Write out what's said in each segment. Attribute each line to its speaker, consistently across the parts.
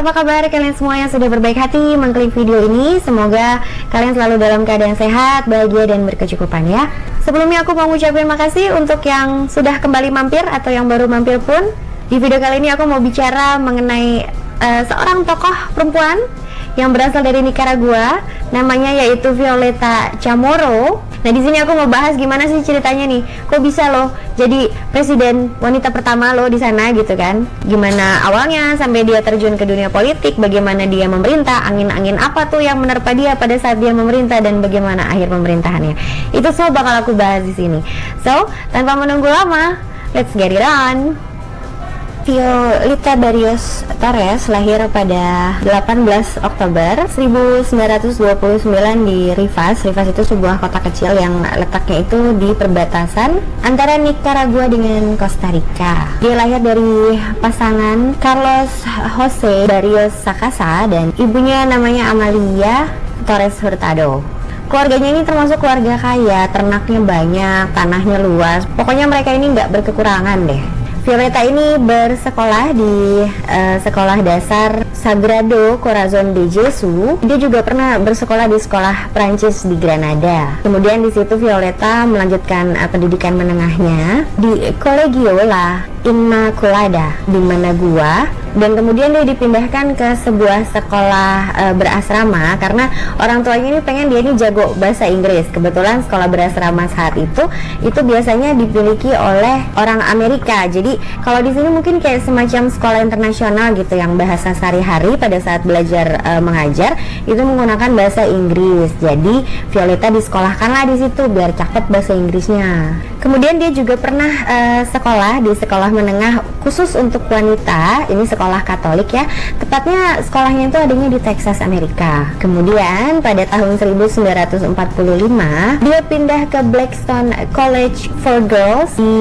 Speaker 1: apa kabar kalian semua yang sudah berbaik hati mengklik video ini? Semoga kalian selalu dalam keadaan sehat, bahagia, dan berkecukupan ya. Sebelumnya aku mau ngucapin makasih untuk yang sudah kembali mampir atau yang baru mampir pun. Di video kali ini aku mau bicara mengenai seorang tokoh perempuan yang berasal dari Nicaragua, namanya yaitu Violeta Chamorro. Nah, di sini aku mau bahas gimana sih ceritanya nih. Kok bisa loh jadi presiden wanita pertama loh di sana gitu kan. Gimana awalnya sampai dia terjun ke dunia politik, bagaimana dia memerintah, angin-angin apa tuh yang menerpa dia pada saat dia memerintah dan bagaimana akhir pemerintahannya. Itu semua bakal aku bahas di sini. So, tanpa menunggu lama, let's get it on. Violeta Barrios Torres lahir pada 18 Oktober 1929 di Rivas. Rivas itu sebuah kota kecil yang letaknya itu di perbatasan antara Nicaragua dengan Costa Rica. Dia lahir dari pasangan Carlos Jose Barrios Sacasa dan ibunya namanya Amalia Torres Hurtado. Keluarganya ini termasuk keluarga kaya, ternaknya banyak, tanahnya luas. Pokoknya mereka ini nggak berkekurangan deh. Violeta ini bersekolah di sekolah dasar Sagrado Corazon de Jesus. Dia juga pernah bersekolah di sekolah Prancis di Granada. Kemudian di situ Violeta melanjutkan pendidikan menengahnya di Colegio La Inmaculada di Managua, dan kemudian dia dipindahkan ke sebuah sekolah berasrama karena orang tuanya ini pengen dia ini jago bahasa Inggris. Kebetulan sekolah berasrama saat itu biasanya dimiliki oleh orang Amerika. Jadi kalau di sini mungkin kayak semacam sekolah internasional gitu yang bahasa sehari-hari pada saat belajar mengajar itu menggunakan bahasa Inggris. Jadi Violeta disekolahkanlah di situ biar cakep bahasa Inggrisnya. Kemudian dia juga pernah sekolah di sekolah menengah khusus untuk wanita. Ini sekolah Katolik ya. Tepatnya sekolahnya itu adanya di Texas, Amerika. Kemudian pada tahun 1945 dia pindah ke Blackstone College for Girls di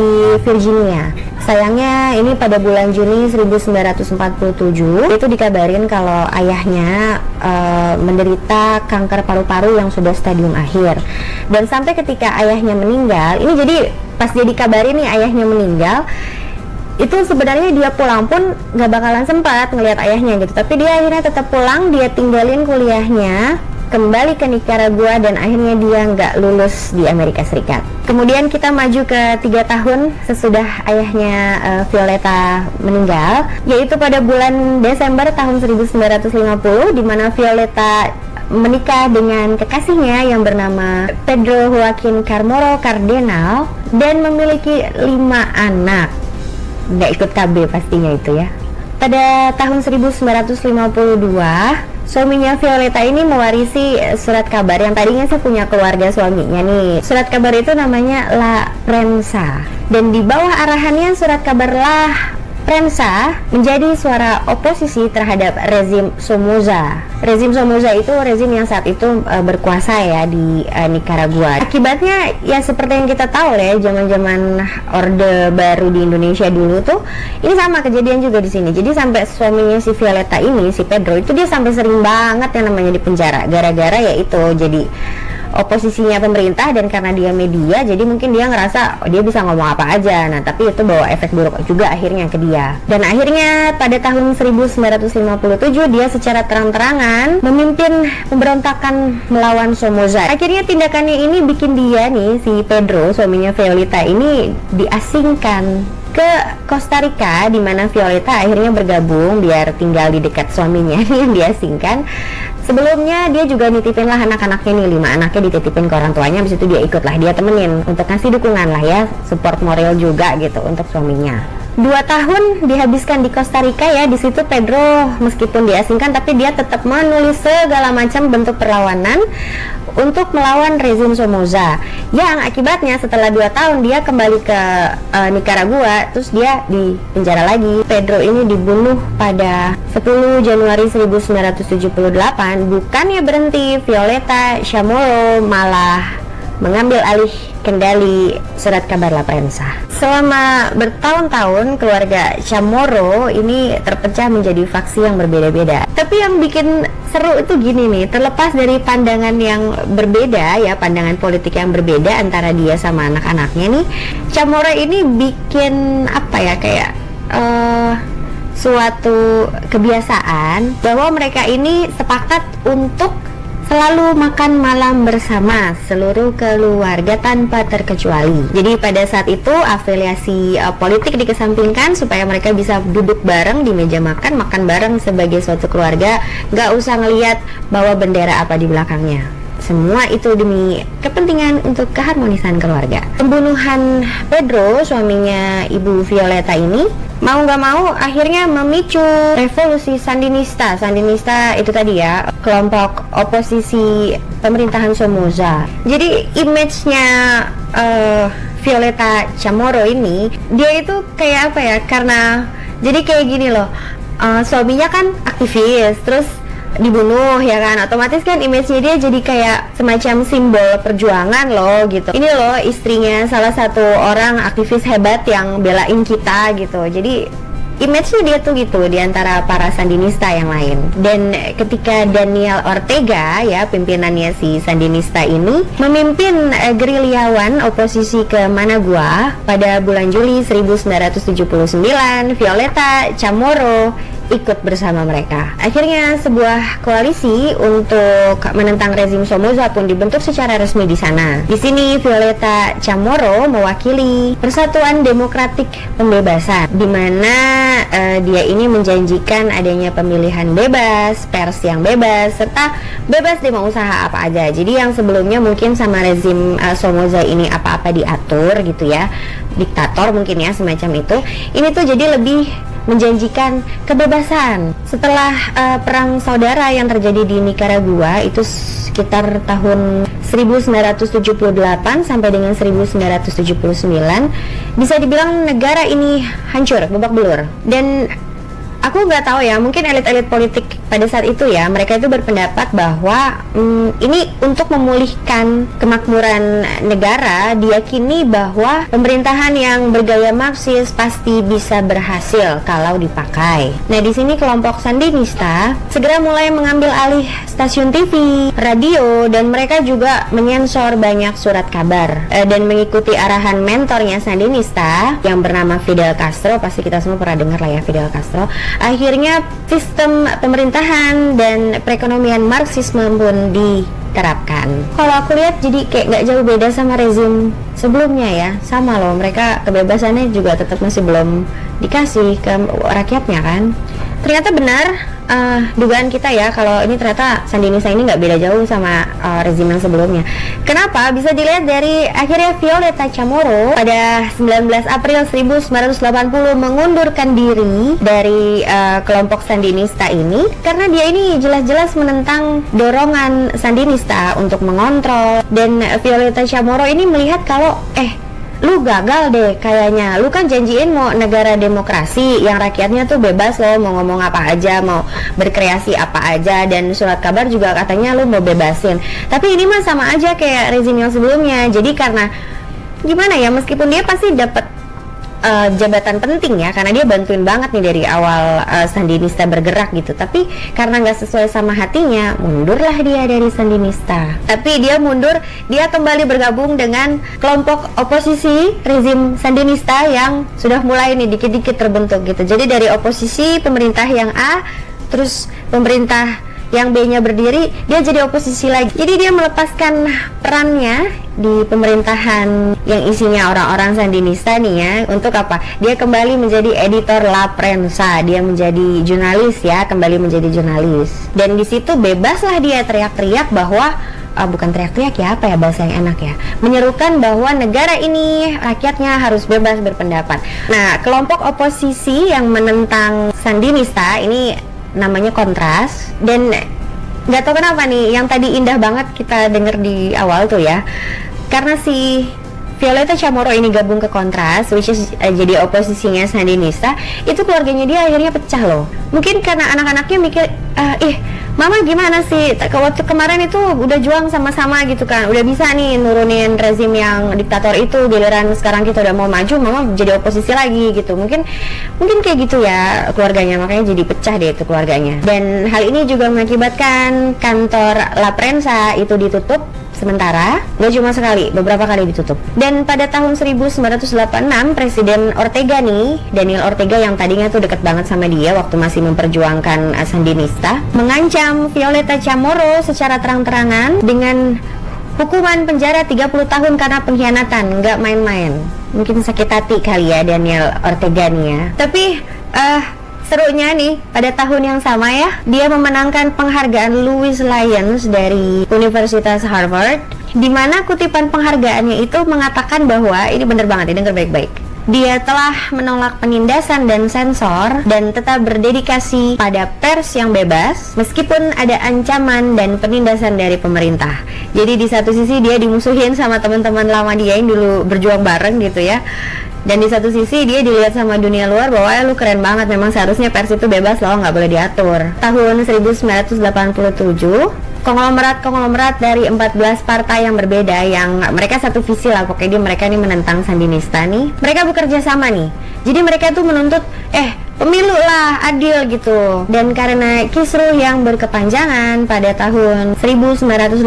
Speaker 1: Virginia. Sayangnya ini pada bulan Juni 1947 itu dikabarin kalau ayahnya menderita kanker paru-paru yang sudah stadium akhir. Dan sampai ketika ayahnya meninggal, ini jadi pas dia dikabarin nih ayahnya meninggal, itu sebenarnya dia pulang pun gak bakalan sempat ngelihat ayahnya gitu. Tapi dia akhirnya tetap pulang, dia tinggalin kuliahnya, kembali ke Nicaragua, dan akhirnya dia nggak lulus di Amerika Serikat. Kemudian kita maju ke 3 tahun sesudah ayahnya Violeta meninggal, yaitu pada bulan Desember tahun 1950, di mana Violeta menikah dengan kekasihnya yang bernama Pedro Joaquin Chamorro Cardenal dan memiliki 5 anak. Nggak ikut KB pastinya itu ya. Pada tahun 1952, suaminya Violeta ini mewarisi surat kabar yang tadinya saya punya keluarga suaminya nih. Surat kabar itu namanya La Prensa, dan di bawah arahannya surat kabar La Prensa menjadi suara oposisi terhadap rezim Somoza. Rezim Somoza itu rezim yang saat itu berkuasa ya di Nicaragua. Akibatnya ya seperti yang kita tahu ya, zaman-zaman Orde Baru di Indonesia dulu tuh, ini sama kejadian juga di sini. Jadi sampai suaminya si Violeta ini, si Pedro itu dia sampai sering banget yang namanya dipenjara gara-gara ya itu jadi oposisinya pemerintah, dan karena dia media jadi mungkin dia ngerasa dia bisa ngomong apa aja. Nah, tapi itu bawa efek buruk juga akhirnya ke dia. Dan akhirnya pada tahun 1957 dia secara terang-terangan memimpin pemberontakan melawan Somoza. Akhirnya tindakannya ini bikin dia nih, si Pedro, suaminya Violeta ini diasingkan ke Costa Rica, di mana Violeta akhirnya bergabung biar tinggal di dekat suaminya yang diasingkan. Sebelumnya dia juga nitipin lah anak-anaknya nih, 5 anaknya dititipin ke orang tuanya. Habis itu dia ikut lah, dia temenin untuk ngasih dukungan lah ya, support moral juga gitu untuk suaminya. 2 tahun dihabiskan di Costa Rica ya. Di situ Pedro meskipun diasingkan tapi dia tetap menulis segala macam bentuk perlawanan untuk melawan rezim Somoza, yang akibatnya setelah 2 tahun dia kembali ke Nicaragua, terus dia di penjara lagi. Pedro ini dibunuh pada 10 Januari 1978. Bukannya berhenti, Violeta Chamorro malah mengambil alih kendali surat kabar La Prensa. Selama bertahun-tahun keluarga Chamorro ini terpecah menjadi faksi yang berbeda-beda. Tapi yang bikin seru itu gini nih, terlepas dari pandangan yang berbeda ya, pandangan politik yang berbeda antara dia sama anak-anaknya nih, Chamorro ini bikin apa ya, kayak suatu kebiasaan bahwa mereka ini sepakat untuk selalu makan malam bersama seluruh keluarga tanpa terkecuali. Jadi pada saat itu afiliasi politik dikesampingkan supaya mereka bisa duduk bareng di meja makan, makan bareng sebagai suatu keluarga, nggak usah ngelihat bawa bendera apa di belakangnya. Semua itu demi kepentingan untuk keharmonisan keluarga. Pembunuhan Pedro, suaminya Ibu Violeta ini, mau nggak mau akhirnya memicu revolusi Sandinista. Sandinista itu tadi ya, kelompok oposisi pemerintahan Somoza. Jadi image-nya Violeta Chamorro ini, dia itu kayak apa ya, karena jadi kayak gini loh, suaminya kan aktivis, terus dibunuh ya kan, otomatis kan image-nya dia jadi kayak semacam simbol perjuangan loh gitu. Ini loh istrinya salah satu orang aktivis hebat yang belain kita gitu. Jadi image-nya dia tuh gitu di antara para Sandinista yang lain. Dan ketika Daniel Ortega ya, pimpinannya si Sandinista ini, memimpin gerilyawan oposisi ke Managua pada bulan Juli 1979, Violeta Chamorro ikut bersama mereka. Akhirnya sebuah koalisi untuk menentang rezim Somoza pun dibentuk secara resmi di sana. Di sini Violeta Chamorro mewakili Persatuan Demokratik Pembebasan, di mana dia ini menjanjikan adanya pemilihan bebas, pers yang bebas, serta bebas demo usaha apa aja. Jadi yang sebelumnya mungkin sama rezim Somoza ini apa-apa diatur gitu ya, diktator mungkin ya semacam itu. Ini tuh jadi lebih menjanjikan kebebasan. Setelah perang saudara yang terjadi di Nicaragua itu sekitar tahun 1978 sampai dengan 1979, bisa dibilang negara ini hancur, babak belur. Dan aku nggak tahu ya, mungkin elit-elit politik pada saat itu ya, mereka itu berpendapat bahwa ini untuk memulihkan kemakmuran negara, diyakini bahwa pemerintahan yang bergaya Marxis pasti bisa berhasil kalau dipakai. Nah, di sini kelompok Sandinista segera mulai mengambil alih stasiun TV, radio, dan mereka juga menyensor banyak surat kabar dan mengikuti arahan mentornya Sandinista yang bernama Fidel Castro. Pasti kita semua pernah dengar lah ya Fidel Castro. Akhirnya sistem pemerintahan dan perekonomian Marxisme pun diterapkan. Kalau aku lihat jadi kayak nggak jauh beda sama rezim sebelumnya ya, sama loh, mereka kebebasannya juga tetap masih belum dikasih ke rakyatnya kan. Ternyata benar dugaan kita ya, kalau ini ternyata Sandinista ini nggak beda jauh sama rezim yang sebelumnya. Kenapa? Bisa dilihat dari akhirnya Violeta Chamorro pada 19 April 1980 mengundurkan diri dari kelompok Sandinista ini karena dia ini jelas-jelas menentang dorongan Sandinista untuk mengontrol. Dan Violeta Chamorro ini melihat kalau lu gagal deh kayaknya, lu kan janjiin mau negara demokrasi yang rakyatnya tuh bebas loh, mau ngomong apa aja, mau berkreasi apa aja, dan surat kabar juga katanya lu mau bebasin. Tapi ini mah sama aja kayak rezim yang sebelumnya. Jadi karena gimana ya, meskipun dia pasti dapat jabatan penting ya, karena dia bantuin banget nih dari awal Sandinista bergerak gitu, tapi karena nggak sesuai sama hatinya, mundurlah dia dari Sandinista. Tapi dia mundur, dia kembali bergabung dengan kelompok oposisi rezim Sandinista yang sudah mulai nih dikit-dikit terbentuk gitu. Jadi dari oposisi pemerintah yang A, terus pemerintah yang B-nya berdiri, dia jadi oposisi lagi. Jadi dia melepaskan perannya di pemerintahan yang isinya orang-orang Sandinista nih ya, untuk apa? Dia kembali menjadi editor La Prensa, dia menjadi jurnalis ya, kembali menjadi jurnalis. Dan di situ bebaslah dia teriak-teriak bahwa bukan teriak-teriak ya, apa ya bahasa yang enak ya, menyerukan bahwa negara ini rakyatnya harus bebas berpendapat. Nah, kelompok oposisi yang menentang Sandinista ini namanya Kontras, dan nggak tahu kenapa nih yang tadi indah banget kita denger di awal tuh ya, karena si Violeta Chamorro ini gabung ke Kontras, which is jadi oposisinya Sandinista, itu keluarganya dia akhirnya pecah loh. Mungkin karena anak-anaknya mikir, mama gimana sih, waktu kemarin itu udah juang sama-sama gitu kan, udah bisa nih nurunin rezim yang diktator itu, giliran sekarang kita udah mau maju, mama jadi oposisi lagi gitu. Mungkin kayak gitu ya keluarganya, makanya jadi pecah deh itu keluarganya. Dan hal ini juga mengakibatkan kantor La Prensa itu ditutup sementara, nggak cuma sekali, beberapa kali ditutup. Dan pada tahun 1986, Presiden Ortega nih, Daniel Ortega yang tadinya tuh deket banget sama dia waktu masih memperjuangkan Sandinista, mengancam Violeta Chamorro secara terang-terangan dengan hukuman penjara 30 tahun karena pengkhianatan, nggak main-main. Mungkin sakit hati kali ya Daniel Ortega nih ya. Tapi serunya nih, pada tahun yang sama ya, dia memenangkan penghargaan Louis Lyons dari Universitas Harvard, di mana kutipan penghargaannya itu mengatakan bahwa, ini bener banget, ini denger baik-baik, dia telah menolak penindasan dan sensor dan tetap berdedikasi pada pers yang bebas meskipun ada ancaman dan penindasan dari pemerintah. Jadi di satu sisi dia dimusuhin sama teman-teman lama dia yang dulu berjuang bareng gitu ya. Dan di satu sisi dia dilihat sama dunia luar bahwa lu keren banget, memang seharusnya pers itu bebas loh, nggak boleh diatur. Tahun 1987, konglomerat dari 14 partai yang berbeda yang mereka satu visi lah, pokoknya mereka ini menentang Sandinista nih. Mereka bekerja sama nih. Jadi mereka tuh menuntut pemilu lah, adil gitu. Dan karena kisruh yang berkepanjangan, pada tahun 1989,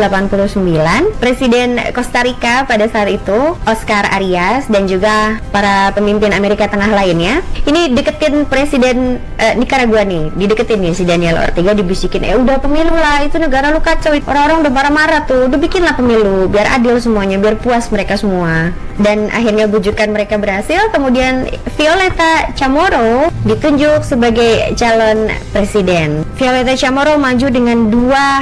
Speaker 1: Presiden Costa Rica pada saat itu, Oscar Arias, dan juga para pemimpin Amerika Tengah lainnya, ini deketin Presiden Nicaragua nih, dideketin nih si Daniel Ortega, dibisikin, udah pemilu lah, itu negara lu kacau, orang-orang udah marah-marah tuh, udah bikinlah pemilu, biar adil semuanya, biar puas mereka semua. Dan akhirnya bujukan mereka berhasil. Kemudian Violeta Chamorro ditunjuk sebagai calon presiden. Violeta Chamorro maju dengan dua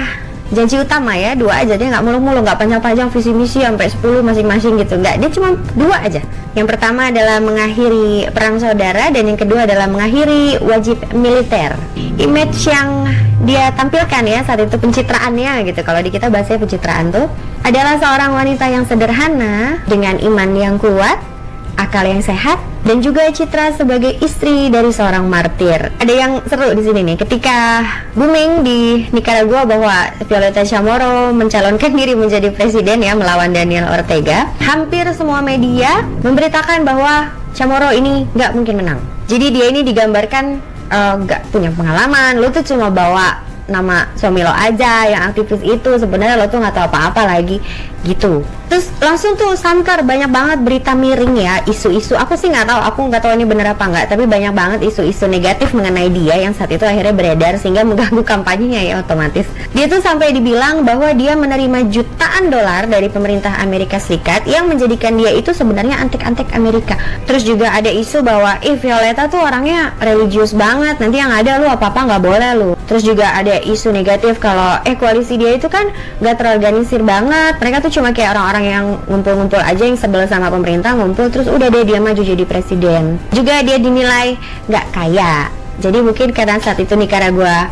Speaker 1: janji utama ya, dua aja, dia nggak mulu-mulu, nggak panjang-panjang visi misi sampai 10 masing-masing gitu, nggak, dia cuma dua aja. Yang pertama adalah mengakhiri perang saudara, dan yang kedua adalah mengakhiri wajib militer. Image yang dia tampilkan ya saat itu, pencitraannya gitu, kalau di kita bahasanya pencitraan tuh, adalah seorang wanita yang sederhana dengan iman yang kuat, akal yang sehat, dan juga citra sebagai istri dari seorang martir. Ada yang seru di sini nih, ketika booming di Nicaragua bahwa Violeta Chamorro mencalonkan diri menjadi presiden ya, melawan Daniel Ortega, hampir semua media memberitakan bahwa Chamorro ini nggak mungkin menang. Jadi dia ini digambarkan nggak punya pengalaman, lo tuh cuma bawa nama suami lo aja yang aktivis itu, sebenarnya lo tuh nggak tahu apa-apa lagi gitu. Terus langsung tuh santer, banyak banget berita miring ya, isu-isu, aku sih nggak tahu, ini bener apa nggak, tapi banyak banget isu-isu negatif mengenai dia yang saat itu akhirnya beredar sehingga mengganggu kampanyenya ya, otomatis. Dia tuh sampai dibilang bahwa dia menerima jutaan dolar dari pemerintah Amerika Serikat yang menjadikan dia itu sebenarnya antek-antek Amerika. Terus juga ada isu bahwa Violeta tuh orangnya religius banget, nanti yang ada lu apa-apa nggak boleh lu. Terus juga ada isu negatif kalau koalisi dia itu kan nggak terorganisir banget, mereka tuh cuma kayak orang-orang yang ngumpul-ngumpul aja, yang sebel sama pemerintah ngumpul, terus udah deh dia maju jadi presiden. Juga dia dinilai nggak kaya, jadi mungkin karena saat itu Nicaragua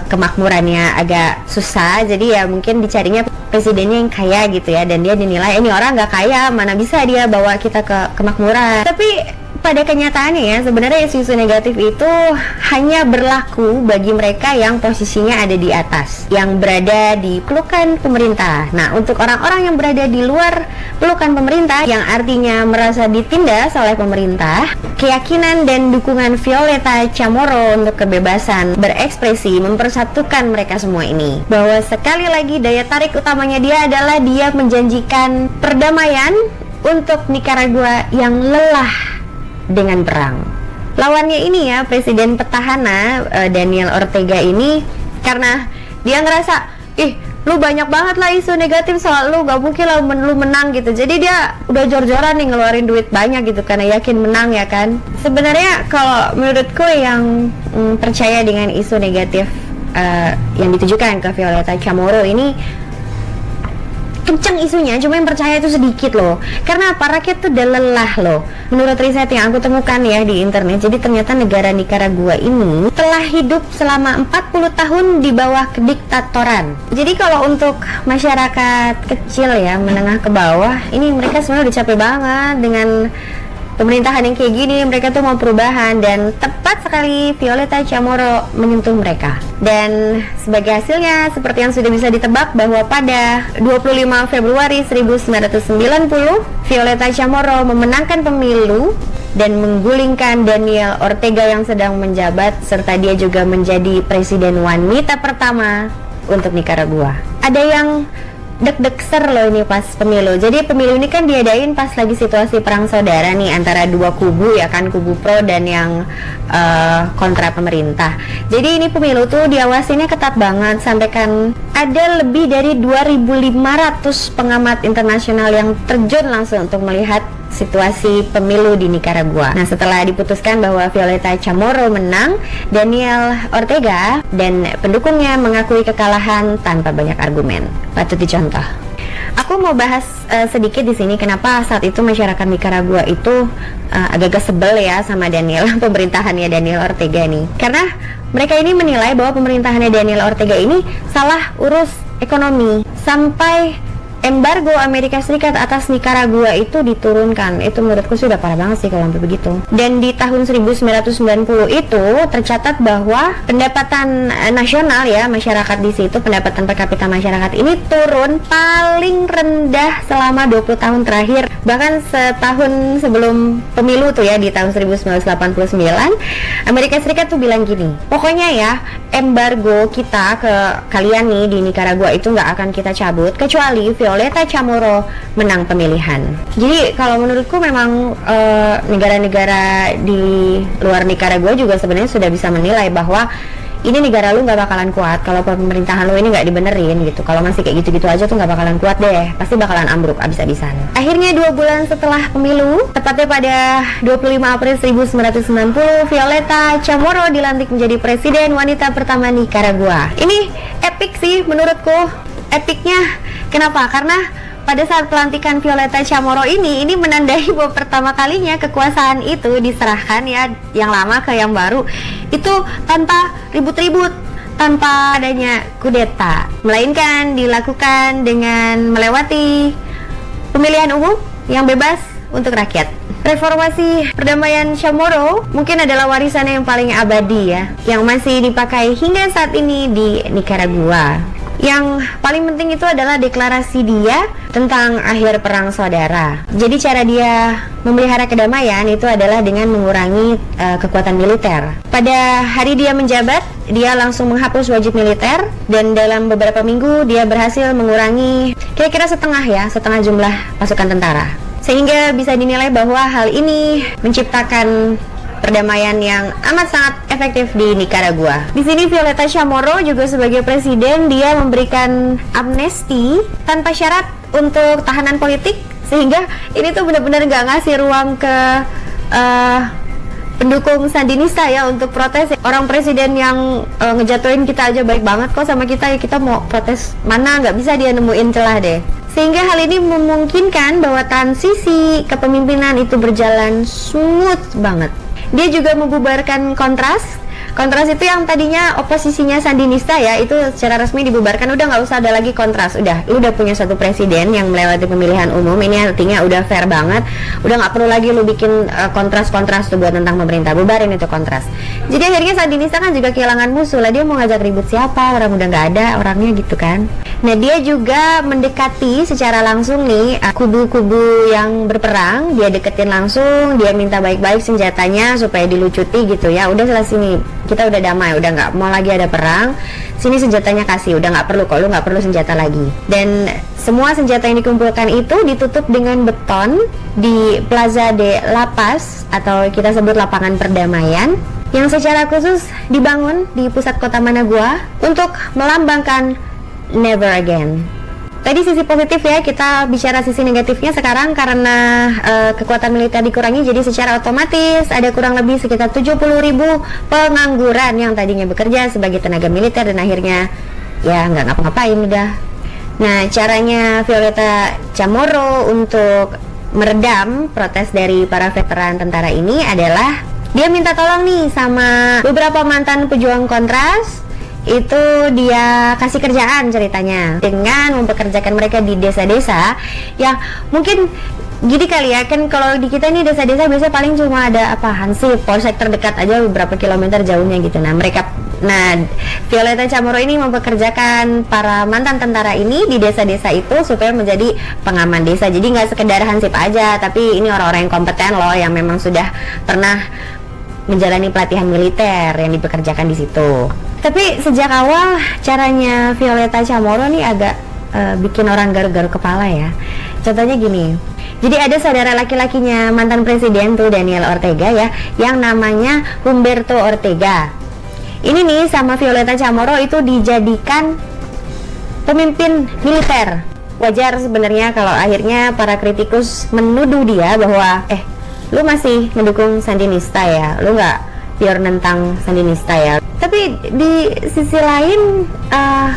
Speaker 1: kemakmurannya agak susah, jadi ya mungkin dicarinya presidennya yang kaya gitu ya, dan dia dinilai ini orang nggak kaya, mana bisa dia bawa kita ke kemakmuran. Tapi pada kenyataannya ya, sebenarnya isu-isu negatif itu hanya berlaku bagi mereka yang posisinya ada di atas, yang berada di pelukan pemerintah. Nah, untuk orang-orang yang berada di luar pelukan pemerintah, yang artinya merasa ditindas oleh pemerintah, keyakinan dan dukungan Violeta Chamorro untuk kebebasan berekspresi mempersatukan mereka semua ini. Bahwa sekali lagi daya tarik utamanya dia adalah dia menjanjikan perdamaian untuk Nicaragua yang lelah dengan perang. Lawannya ini ya, presiden petahana Daniel Ortega ini, karena dia ngerasa lu banyak banget lah isu negatif soal lu, gak mungkin lah lu menang gitu, jadi dia udah jor-joran nih ngeluarin duit banyak gitu karena yakin menang ya kan. Sebenarnya kalau menurutku yang percaya dengan isu negatif yang ditujukan ke Violeta Chamorro ini kencang isunya, cuma yang percaya itu sedikit loh. Karena apa? Rakyat tuh udah lelah loh. Menurut riset yang aku temukan ya di internet, jadi ternyata negara Nicaragua ini telah hidup selama 40 tahun di bawah kediktatoran. Jadi kalau untuk masyarakat kecil ya, menengah ke bawah, ini mereka sebenarnya udah capek banget dengan pemerintahan yang kayak gini. Mereka tuh mau perubahan, dan tepat sekali Violeta Chamorro menyentuh mereka. Dan sebagai hasilnya, seperti yang sudah bisa ditebak, bahwa pada 25 Februari 1990, Violeta Chamorro memenangkan pemilu dan menggulingkan Daniel Ortega yang sedang menjabat, serta dia juga menjadi presiden wanita pertama untuk Nicaragua. Ada yang deg-degser loh ini pas pemilu. Jadi pemilu ini kan diadain pas lagi situasi perang saudara nih antara dua kubu ya kan, kubu pro dan yang kontra pemerintah. Jadi ini pemilu tuh diawasinnya ketat banget, sampai kan ada lebih dari 2.500 pengamat internasional yang terjun langsung untuk melihat situasi pemilu di Nicaragua. Nah, setelah diputuskan bahwa Violeta Chamorro menang, Daniel Ortega dan pendukungnya mengakui kekalahan tanpa banyak argumen. Patut dicontoh. Aku mau bahas sedikit di sini kenapa saat itu masyarakat Nicaragua itu agak-agak sebel ya sama Daniel, pemerintahannya Daniel Ortega nih. Karena mereka ini menilai bahwa pemerintahannya Daniel Ortega ini salah urus ekonomi, sampai embargo Amerika Serikat atas Nicaragua itu diturunkan. Itu menurutku sudah parah banget sih kalau sampai begitu. Dan di tahun 1990 itu tercatat bahwa pendapatan nasional ya, masyarakat di situ, pendapatan per kapita masyarakat ini turun paling rendah selama 20 tahun terakhir. Bahkan setahun sebelum pemilu tuh ya, di tahun 1989, Amerika Serikat tuh bilang gini, pokoknya ya embargo kita ke kalian nih di Nicaragua itu nggak akan kita cabut kecuali Violeta Chamorro menang pemilihan. Jadi kalau menurutku memang negara-negara di luar Nicaragua juga sebenarnya sudah bisa menilai bahwa ini negara lu nggak bakalan kuat kalau pemerintahan lu ini nggak dibenerin gitu. Kalau masih kayak gitu-gitu aja tuh nggak bakalan kuat deh, pasti bakalan ambruk abis-abisan. Akhirnya 2 bulan setelah pemilu, tepatnya pada 25 April 1990, Violeta Chamorro dilantik menjadi presiden wanita pertama Nicaragua. Ini epic sih menurutku. Epicnya kenapa? Karena pada saat pelantikan Violeta Chamorro ini menandai bahwa pertama kalinya kekuasaan itu diserahkan ya, yang lama ke yang baru, itu tanpa ribut-ribut, tanpa adanya kudeta, melainkan dilakukan dengan melewati pemilihan umum yang bebas untuk rakyat. Reformasi perdamaian Chamorro mungkin adalah warisan yang paling abadi ya, yang masih dipakai hingga saat ini di Nicaragua. Yang paling penting itu adalah deklarasi dia tentang akhir perang saudara. Jadi cara dia memelihara kedamaian itu adalah dengan mengurangi kekuatan militer. Pada hari dia menjabat, dia langsung menghapus wajib militer, dan dalam beberapa minggu dia berhasil mengurangi kira-kira setengah jumlah pasukan tentara. Sehingga bisa dinilai bahwa hal ini menciptakan perdamaian yang amat sangat efektif di Nicaragua. Di sini Violeta Chamorro juga sebagai presiden, dia memberikan amnesti tanpa syarat untuk tahanan politik, sehingga ini tuh benar-benar nggak ngasih ruang ke pendukung Sandinista ya untuk protes. Orang presiden yang ngejatuhin kita aja baik banget kok sama kita, ya kita mau protes mana, nggak bisa dia nemuin celah deh. Sehingga hal ini memungkinkan bahwa transisi kepemimpinan itu berjalan smooth banget. Dia juga membubarkan Kontras. Kontras itu yang tadinya oposisinya Sandinista ya, itu secara resmi dibubarkan, udah nggak usah ada lagi Kontras. Udah, lu udah punya satu presiden yang melewati pemilihan umum, ini artinya udah fair banget. Udah nggak perlu lagi lu bikin kontras-kontras tuh buat tentang pemerintah, bubarin itu Kontras. Jadi akhirnya Sandinista kan juga kehilangan musuh lah, dia mau ngajak ribut siapa, orang udah nggak ada orangnya gitu kan. Nah, dia juga mendekati secara langsung nih kubu-kubu yang berperang, dia deketin langsung, dia minta baik-baik senjatanya supaya dilucuti gitu ya. Udah selesai nih, kita udah damai, udah nggak mau lagi ada perang, sini senjatanya kasih, udah nggak perlu kok, lu nggak perlu senjata lagi. Dan semua senjata yang dikumpulkan itu ditutup dengan beton di Plaza de La Paz, atau kita sebut lapangan perdamaian, yang secara khusus dibangun di pusat kota Managua untuk melambangkan never again. Tadi sisi positif ya, kita bicara sisi negatifnya sekarang. Karena kekuatan militer dikurangi, jadi secara otomatis ada kurang lebih sekitar 70.000 pengangguran yang tadinya bekerja sebagai tenaga militer dan akhirnya ya nggak ngapa-ngapain udah. Nah, caranya Violeta Chamorro untuk meredam protes dari para veteran tentara ini adalah dia minta tolong nih sama beberapa mantan pejuang Kontras. Itu dia kasih kerjaan ceritanya dengan mempekerjakan mereka di desa-desa yang mungkin gini kali ya, kan kalau di kita ini desa-desa biasanya paling cuma ada apa, hansip, polsek terdekat aja beberapa kilometer jauhnya gitu. Nah, Violeta Chamorro ini mempekerjakan para mantan tentara ini di desa-desa itu supaya menjadi pengaman desa. Jadi nggak sekedar hansip aja, tapi ini orang-orang yang kompeten loh, yang memang sudah pernah menjalani pelatihan militer yang dipekerjakan di situ. Tapi sejak awal caranya Violeta Chamorro nih agak bikin orang garuk-garuk kepala ya. Contohnya gini, jadi ada saudara laki-lakinya mantan presiden tuh Daniel Ortega ya, yang namanya Humberto Ortega. Ini nih sama Violeta Chamorro itu dijadikan pemimpin militer. Wajar sebenarnya kalau akhirnya para kritikus menuduh dia bahwa lu masih mendukung Sandinista ya, lu nggak pure nentang Sandinista ya. Tapi di sisi lain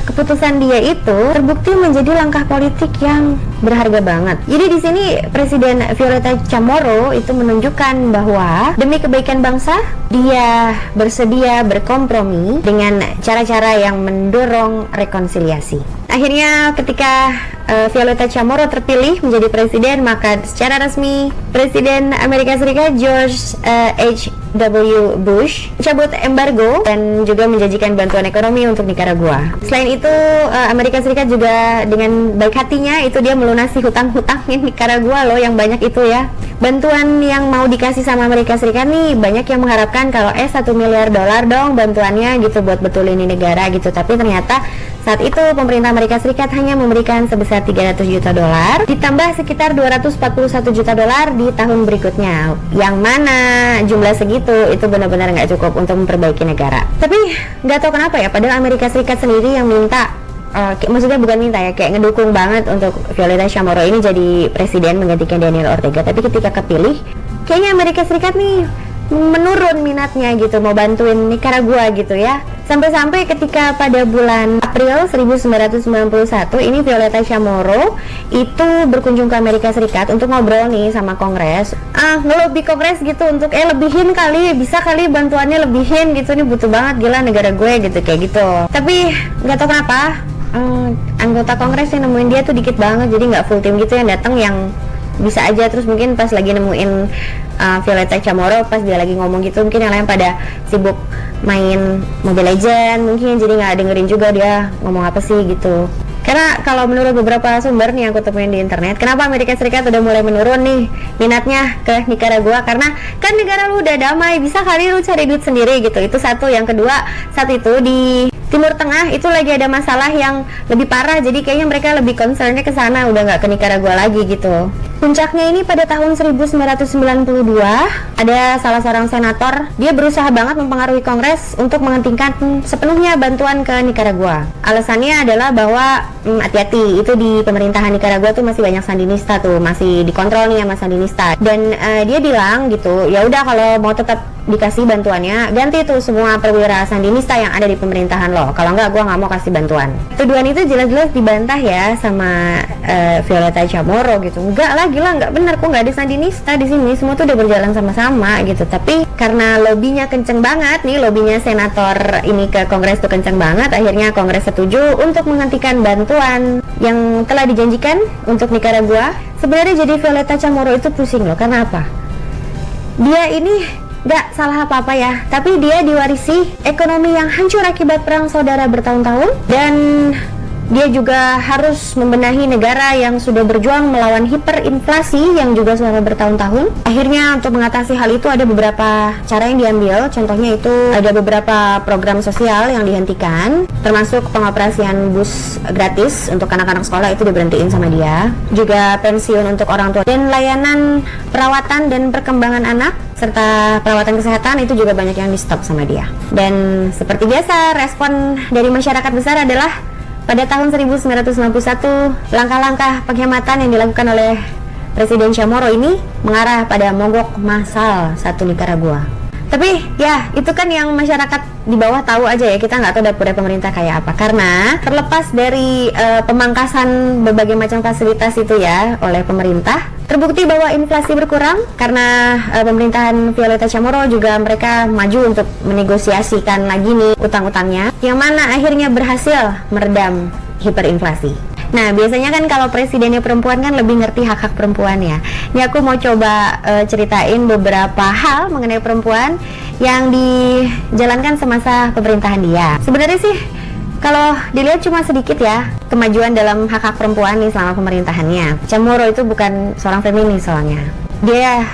Speaker 1: keputusan dia itu terbukti menjadi langkah politik yang berharga banget. Jadi di sini Presiden Violeta Chamorro itu menunjukkan bahwa demi kebaikan bangsa dia bersedia berkompromi dengan cara-cara yang mendorong rekonsiliasi. Akhirnya ketika Violeta Chamorro terpilih menjadi presiden, maka secara resmi Presiden Amerika Serikat George H.W. Bush cabut embargo dan juga menjanjikan bantuan ekonomi untuk Nicaragua. Selain itu, Amerika Serikat juga dengan baik hatinya itu dia melunasi hutang-hutangnya Nicaragua loh yang banyak itu ya. Bantuan yang mau dikasih sama Amerika Serikat nih banyak yang mengharapkan kalau $1 miliar dong bantuannya gitu buat betulin ini negara gitu. Tapi ternyata saat itu pemerintah Amerika Serikat hanya memberikan sebesar $300 juta ditambah sekitar $241 juta di tahun berikutnya, yang mana jumlah segitu itu benar-benar nggak cukup untuk memperbaiki negara. Tapi nggak tahu kenapa ya, padahal Amerika Serikat sendiri yang minta, maksudnya bukan minta ya, kayak ngedukung banget untuk Violeta Chamorro ini jadi presiden menggantikan Daniel Ortega. Tapi ketika kepilih, kayaknya Amerika Serikat nih menurun minatnya gitu, mau bantuin Nicaragua gitu ya. Sampai-sampai ketika pada bulan April 1991 ini Violeta Chamorro itu berkunjung ke Amerika Serikat untuk ngobrol nih sama Kongres, ngelobi Kongres gitu untuk lebihin kali, bisa kali bantuannya lebihin gitu, nih butuh banget gila negara gue gitu, kayak gitu. Tapi nggak tahu kenapa anggota Kongres yang nemuin dia tuh dikit banget, jadi nggak full tim gitu yang datang, yang bisa aja. Terus mungkin pas lagi nemuin Violeta Chamorro pas dia lagi ngomong gitu, mungkin yang lain pada sibuk main Mobile Legends mungkin, jadi nggak dengerin juga dia ngomong apa sih gitu. Karena kalau menurut beberapa sumber nih yang aku temuin di internet, kenapa Amerika Serikat udah mulai menurun nih minatnya ke Nicaragua, karena kan negara lu udah damai, bisa kali lu cari duit sendiri gitu. Itu satu. Yang kedua, saat itu di Timur Tengah itu lagi ada masalah yang lebih parah, jadi kayaknya mereka lebih concernnya ke sana, udah nggak ke Nicaragua lagi gitu. Puncaknya ini pada tahun 1992 ada salah seorang senator, dia berusaha banget mempengaruhi Kongres untuk menghentikan sepenuhnya bantuan ke Nicaragua. Alasannya adalah bahwa hati-hati, itu di pemerintahan Nicaragua tuh masih banyak Sandinista tuh, masih dikontrol nih sama Sandinista. Dan dia bilang gitu, ya udah kalau mau tetap dikasih bantuannya, ganti tuh semua perwira Sandinista yang ada di pemerintahan lo. Kalau enggak, gue nggak mau kasih bantuan. Tuduhan itu jelas-jelas dibantah ya sama Violeta Chamorro gitu. Enggak lah, gila, nggak benar, kok nggak ada Sandinista di sini, semua tuh udah berjalan sama-sama gitu. Tapi karena lobbynya kenceng banget nih, lobbynya senator ini ke Kongres tuh kenceng banget, akhirnya Kongres setuju untuk menghentikan bantuan yang telah dijanjikan untuk Nicaragua. Sebenarnya jadi Violeta Chamorro itu pusing loh, karena apa? Dia ini gak salah apa-apa ya, tapi dia diwarisi ekonomi yang hancur akibat perang saudara bertahun-tahun, dan dia juga harus membenahi negara yang sudah berjuang melawan hiperinflasi yang juga selama bertahun-tahun. Akhirnya untuk mengatasi hal itu ada beberapa cara yang diambil. Contohnya itu ada beberapa program sosial yang dihentikan, termasuk pengoperasian bus gratis untuk anak-anak sekolah itu diberhentiin sama dia. Juga pensiun untuk orang tua, dan layanan perawatan dan perkembangan anak serta perawatan kesehatan itu juga banyak yang di stop sama dia. Dan seperti biasa, respon dari masyarakat besar adalah pada tahun 1991, langkah-langkah penghematan yang dilakukan oleh Presiden Chamorro ini mengarah pada mogok massal satu Nicaragua. Tapi ya itu kan yang masyarakat di bawah tahu aja ya, kita nggak tahu dapurnya pemerintah kayak apa. Karena terlepas dari pemangkasan berbagai macam fasilitas itu ya oleh pemerintah, terbukti bahwa inflasi berkurang karena pemerintahan Violeta Chamorro juga mereka maju untuk menegosiasikan lagi nih utang-utangnya, yang mana akhirnya berhasil meredam hiperinflasi. Nah, biasanya kan kalau presidennya perempuan kan lebih ngerti hak-hak perempuan ya. Ini aku mau coba ceritain beberapa hal mengenai perempuan yang dijalankan semasa pemerintahan dia. Sebenarnya sih kalau dilihat cuma sedikit ya kemajuan dalam hak-hak perempuan nih selama pemerintahannya. Chamorro itu bukan seorang feminis soalnya. Dia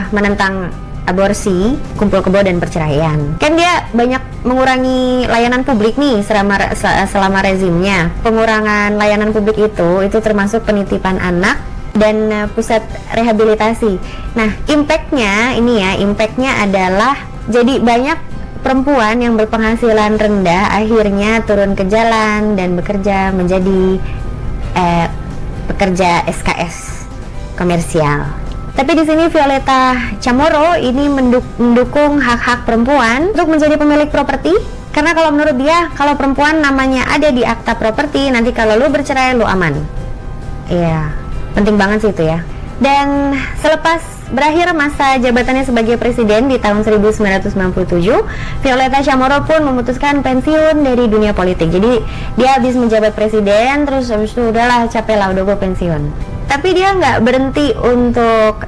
Speaker 1: menentang aborsi, kumpul kebo, dan perceraian. Kan dia banyak mengurangi layanan publik nih selama rezimnya. Pengurangan layanan publik itu termasuk penitipan anak dan pusat rehabilitasi. Nah, impactnya adalah jadi banyak perempuan yang berpenghasilan rendah akhirnya turun ke jalan dan bekerja menjadi pekerja SKS komersial. Tapi di sini Violeta Chamorro ini mendukung hak-hak perempuan untuk menjadi pemilik properti. Karena kalau menurut dia, kalau perempuan namanya ada di akta properti, nanti kalau lu bercerai lu aman. Iya, penting banget sih itu ya. Dan selepas berakhir masa jabatannya sebagai presiden di tahun 1997, Violeta Chamorro pun memutuskan pensiun dari dunia politik. Jadi dia habis menjabat presiden, terus habis itu udahlah, capek lah, udah gue pensiun. Tapi dia nggak berhenti untuk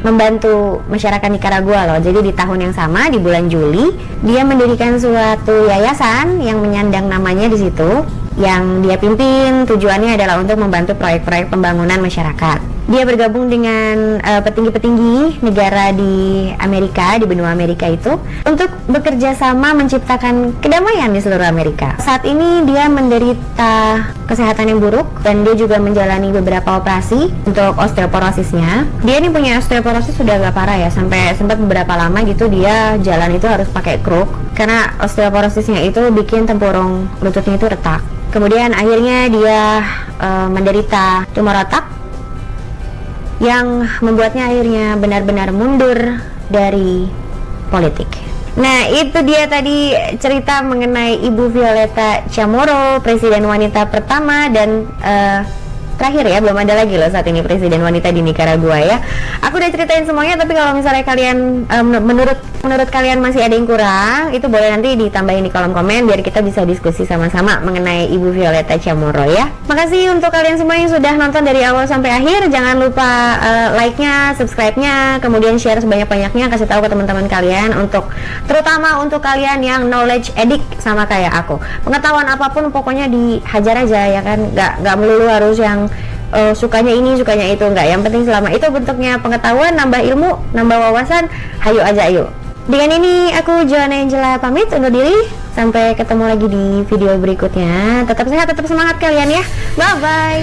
Speaker 1: membantu masyarakat Nicaragua loh. Jadi di tahun yang sama, di bulan Juli, dia mendirikan suatu yayasan yang menyandang namanya di situ, yang dia pimpin. Tujuannya adalah untuk membantu proyek-proyek pembangunan masyarakat. Dia bergabung dengan petinggi-petinggi negara di Amerika, di benua Amerika itu, untuk bekerja sama menciptakan kedamaian di seluruh Amerika. Saat ini dia menderita kesehatan yang buruk dan dia juga menjalani beberapa operasi untuk osteoporosisnya. Dia ini punya osteoporosis sudah agak parah ya, sampai sempat beberapa lama gitu dia jalan itu harus pakai kruk karena osteoporosisnya itu bikin tempurung lututnya itu retak. Kemudian akhirnya dia menderita tumor otak yang membuatnya akhirnya benar-benar mundur dari politik. Nah, itu dia tadi cerita mengenai Ibu Violeta Chamorro, presiden wanita pertama dan terakhir ya, belum ada lagi loh saat ini presiden wanita di Nicaragua ya. Aku udah ceritain semuanya, tapi kalau misalnya kalian menurut kalian masih ada yang kurang, itu boleh nanti ditambahin di kolom komen biar kita bisa diskusi sama-sama mengenai Ibu Violeta Chamorro ya. Makasih untuk kalian semua yang sudah nonton dari awal sampai akhir. Jangan lupa like-nya, subscribe-nya, kemudian share sebanyak-banyaknya, kasih tahu ke teman-teman kalian, terutama untuk kalian yang knowledge addict sama kayak aku. Pengetahuan apapun pokoknya dihajar aja ya kan, nggak melulu harus yang sukanya ini, sukanya itu, enggak. Yang penting selama itu bentuknya pengetahuan, nambah ilmu, nambah wawasan, hayu aja ayo. Dengan ini aku Joanna Angela pamit undur diri. Sampai ketemu lagi di video berikutnya. Tetap sehat, tetap semangat kalian ya. Bye bye.